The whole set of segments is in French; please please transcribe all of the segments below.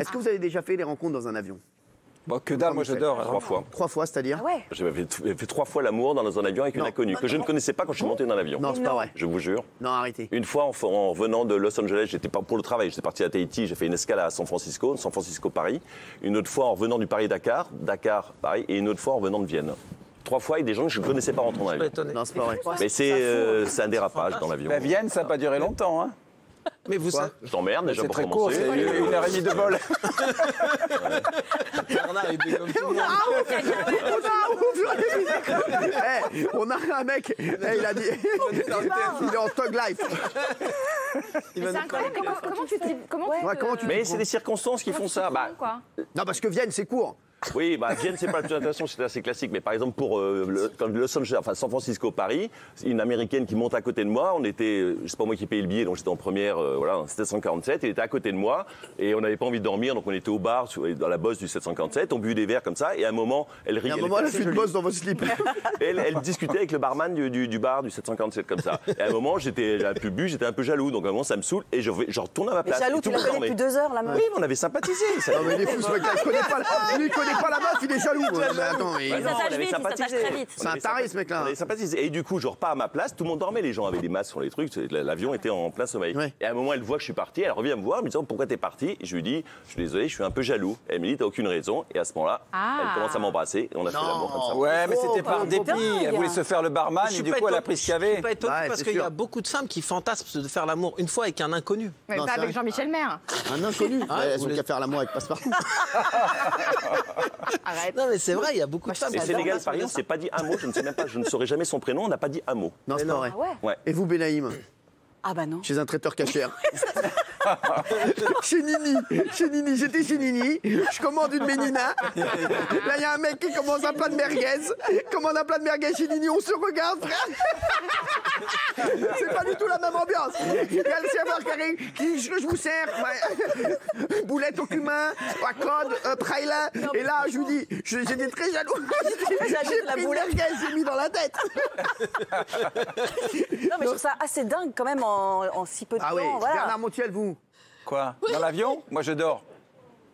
Est-ce que vous avez déjà fait des rencontres dans un avion? Bon, que dalle, moi j'adore. 3 fois. 3 fois, c'est-à-dire? Ah ouais. J'avais fait 3 fois l'amour dans un avion avec une inconnue que je ne connaissais pas quand je suis monté dans l'avion. Non, c'est pas vrai. Je vous jure. Non, arrêtez. Une fois, en revenant de Los Angeles, j'étais pas pour le travail, j'étais parti à Tahiti, j'ai fait une escale à San Francisco, Paris. Une autre fois en revenant du Paris-Dakar, Paris, et une autre fois en revenant de Vienne. 3 fois avec des gens que je ne connaissais pas rentrant dans l'avion. Non, c'est pas vrai. Mais c'est un dérapage dans l'avion. La Vienne, ça n'a pas duré longtemps. Hein. Mais vous savez, Je t'emmerde déjà C'est pour très court, commencer. c'est 1h30 de vol. Bernard est comme tout le monde. On a un mec, il a dit, il est en Thug Life. Il va C'est nous parler. incroyable. Comment tu Mais c'est des circonstances qui font ça. Bah, quoi. Non, parce que Vienne, c'est court. oui, Vienne, c'est pas le plus intéressant, c'est assez classique. Mais par exemple, pour comme Los Angeles, enfin San Francisco, Paris, une américaine qui monte à côté de moi, on était, c'est pas moi qui payais le billet, donc j'étais en première, voilà, 747, il était à côté de moi, et on n'avait pas envie de dormir, donc on était au bar, dans la bosse du 747, on buvait des verres comme ça, et à un moment, elle Et à riait. un moment, elle a fait une bosse dans votre slip. Elle discutait avec le barman du bar du 747 comme ça. Et à un moment, j'avais un peu bu, j'étais un peu jaloux, donc à un moment, ça me saoule, et je retourne à ma Mais place. jaloux, et tout tu le l'as monde connu dormait. depuis 2 heures, la meuf. Oui, mais on avait sympathisé. Ça. Non, mais il est fou, ce mec-là. Lui, il connaît pas la meuf, il est jaloux. Mais attends, Ouais, Ça non, s'attache on avait vite, il sympathisé. s'attache très vite. c'est un taré, ce mec-là. On avait sympathisé. Et du coup, je repars à ma place, tout le monde dormait, les gens avaient des masques sur les trucs, l'avion était en plein sommeil. Ouais. Et à un moment, elle voit que je suis parti, elle revient me voir, me disant pourquoi t'es parti. Et je lui dis, je suis désolé, je suis un peu jaloux. Elle me dit, t'as aucune raison. Et à ce moment-là, elle commence à m'embrasser et on a fait l'amour comme ça. Ouais, mais c'était par dépit. dingue. Elle voulait se faire le barman Je et suis du pas coup, elle a étonné- pris ce qu'il y Je suis avait. pas étonné Ouais, parce c'est qu'il y a sûr. beaucoup de femmes qui fantasment de faire l'amour une fois avec un inconnu. Mais Non, pas c'est avec vrai. Jean-Michel Maire. Un inconnu. Ah, Elles vous ont les- qu'à faire l'amour avec Passepartout. Arrête. Non mais c'est vrai, il y a beaucoup de femmes. Et qui c'est légal, fantasment par de exemple, ça. c'est pas dit un mot, je ne sais même pas, je ne saurais jamais son prénom, on n'a pas dit un mot. Non, c'est pas vrai. Ah ouais. Ouais. Et vous, Benaïm? Ah bah non. Chez un traiteur cachère. Chez Nini, j'étais chez Nini, je commande une ménina. Là, il y a un mec qui commande un plat de merguez. Commande un plat de merguez chez Nini, on se regarde, frère. C'est pas du tout la même ambiance. Il y a le serveur qui arrive, qui dit, je vous sers. Ouais. Boulette au cumin, à code, praïla. Et là, je lui dis, j'étais très jaloux. J'ai la pris une boulette. merguez, j'ai mis dans la tête. Non, mais je trouve ça assez dingue quand même en si peu de Ah temps. oui, Voilà. Bernard Montiel, vous. Quoi? Dans l'avion? Moi, je dors.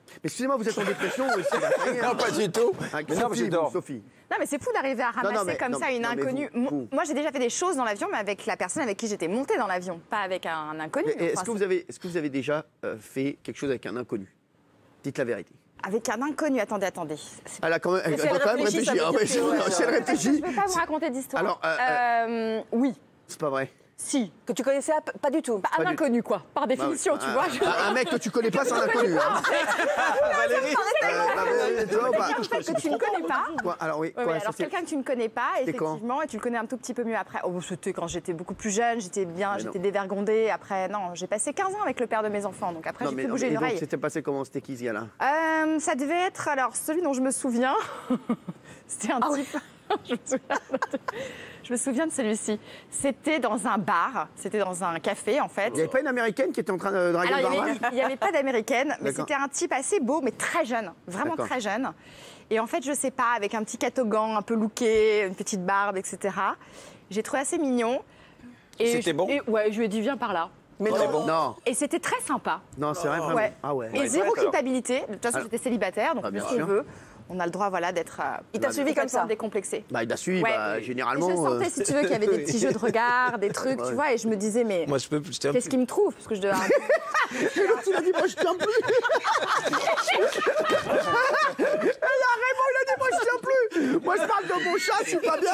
Mais excusez-moi, vous êtes en dépression aussi, là. Ça y est, hein. Non, pas du tout. Avec Mais non, mais Sophie, je dors. vous, Sophie. Non, mais c'est fou d'arriver à ramasser mais- comme non, ça une non, mais inconnue. vous. Moi, j'ai déjà fait des choses dans l'avion, mais avec la personne avec qui j'étais montée dans l'avion, pas avec un inconnu. Et Est-ce Enfin, que vous avez déjà fait quelque chose avec un inconnu? Dites la vérité. avec un inconnu, attendez. Elle a quand même, si elle doit quand même réfléchit, ça réfléchir. veut Ah ouais, dire que, ouais, si elle Je réfléchit, ne peux pas vous raconter d'histoire. Alors, oui, c'est pas vrai. si. Que tu connaissais pas du tout. Un inconnu, quoi, par définition, tu vois. Un mec que tu connais pas, c'est un inconnu. Hein. Valérie, Tu vois ou pas? Quelqu'un que tu ne connais pas. Quoi, alors oui, Ouais, quoi, ouais, ça, alors c'est- quelqu'un que tu ne connais pas, C'est quand effectivement, et tu le connais un tout petit peu mieux après. Oh, c'était quand j'étais beaucoup plus jeune, j'étais bien, Mais non. j'étais dévergondée. Après, non, j'ai passé 15 ans avec le père de mes enfants, donc après Non, j'ai mais pu bouger et une donc, oreille. c'était passé comment? C'était qui ce gars-là? Ça devait être, alors, celui dont je me souviens, c'était un type... Je me souviens de celui-ci. C'était dans un bar, c'était dans un café, en fait. Il n'y avait pas une américaine qui était en train de draguer Alors, le barman? il n'y avait pas d'américaine, mais D'accord. c'était un type assez beau, mais très jeune, vraiment D'accord. très jeune. Et en fait, je sais pas, avec un petit catogan un peu looké, une petite barbe, etc. J'ai trouvé assez mignon. Et C'était bon ouais, je lui ai dit, viens par là. Mais C'est non. bon. Non, Et c'était très sympa. non, c'est vrai, vraiment. Ouais. Ah ouais. Et zéro direct, alors. culpabilité. De toute façon, j'étais célibataire, donc Ah, bien si on sûr. veut, on a le droit voilà, d'être Il t'a suivi comme ça. décomplexé. Bah, il a suivi, Ouais. bah, Et généralement. je sentais, si tu veux, qu'il y avait des petits jeux de regard, des trucs, tu vois, et je me disais, mais moi je peux. j'étais un qu'est-ce peu- qu'il me trouve? Parce que je dois... Il a dit, moi, je tiens plus. Il a dit, moi, je tiens plus. Moi, je parle de mon chat, je suis pas bien.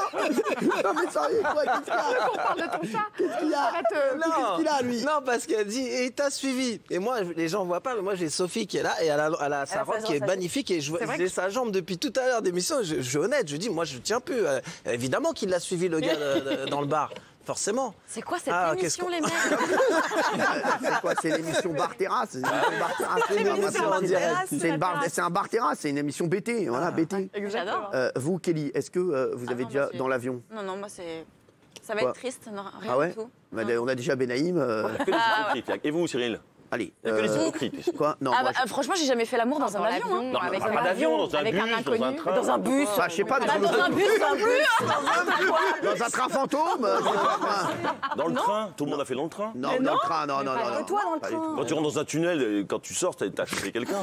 Non, mais sérieux, quoi, qu'est-ce qu'il y a? On parle de ton chat. Qu'est-ce qu'il y a? Arrête, Qu'est-ce qu'il a, lui? Non, parce qu'elle dit, et t'as suivi. Et moi, les gens voient pas, mais moi j'ai Sophie qui est là et elle a sa a robe sa qui est jambe, magnifique et je vois C'est vrai j'ai sa jambe depuis tout à l'heure d'émission. Je suis honnête, je dis, moi je tiens plus. Évidemment qu'il l'a suivi le gars dans le bar, forcément. C'est quoi cette Ah, émission, qu'est-ce les mecs? C'est quoi? C'est l'émission Bar Terrasse. C'est une émission Bar Terrasse. l'émission Bar Terrasse, C'est une bar, c'est un Bar Terrasse, c'est une émission BT. Voilà, BT. J'adore. Vous, Kelly, est-ce que vous avez non, déjà moi, c'est- dans l'avion? Non, non, moi, c'est... Ça va Quoi être triste, non, rien Ah ouais? du tout. On a déjà Benaïm. Que des trucs. Et vous, Cyril? Allez. Il n'y a que les hypocrites ici. Quoi? Non, Ah, moi, bah, franchement, j'ai jamais fait l'amour dans un avion. Hein. Non, avec pas un d'avion, dans un avec bus, un dans un inconnu. train. Dans un bus. bah, je sais pas, Dans un bus, dans un bus. dans un train fantôme. Dans le train, tout le monde a fait dans le train. Non, dans le train, non. Toi dans le Pas du train. Quand tu rentres dans un tunnel, quand tu sors, t'as chopé quelqu'un.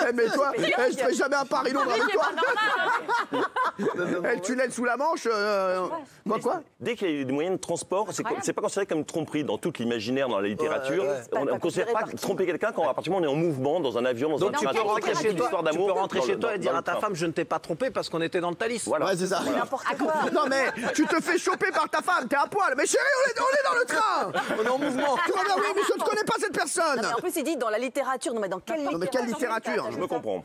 Eh, mais toi, je ferai jamais un Paris-Londres avec toi. Le tunnel sous la Manche, quoi? Dès qu'il y a des moyens de transport, c'est pas considéré comme une tromperie dans tout l'imaginaire, dans la littérature. On ne considère pas tromper quelqu'un quand à partir du moment où on est en mouvement, dans un avion, dans un Donc tu train. peux rentrer chez toi, histoire tu d'amour peux rentrer dans chez le- toi et dans dire le à ta train. femme, je ne t'ai pas trompé parce qu'on était dans le Thalys. Voilà. Ouais, c'est ça. N'importe quoi. Non, mais tu te fais choper par ta femme, t'es à poil. Mais chérie, on est dans le train. On est en mouvement. Tu vas dire, oui, mais je ne connais pas cette personne. Non, mais en plus, il dit dans la littérature. Non, mais dans quelle Non, mais quelle littérature littérature? Je me comprends.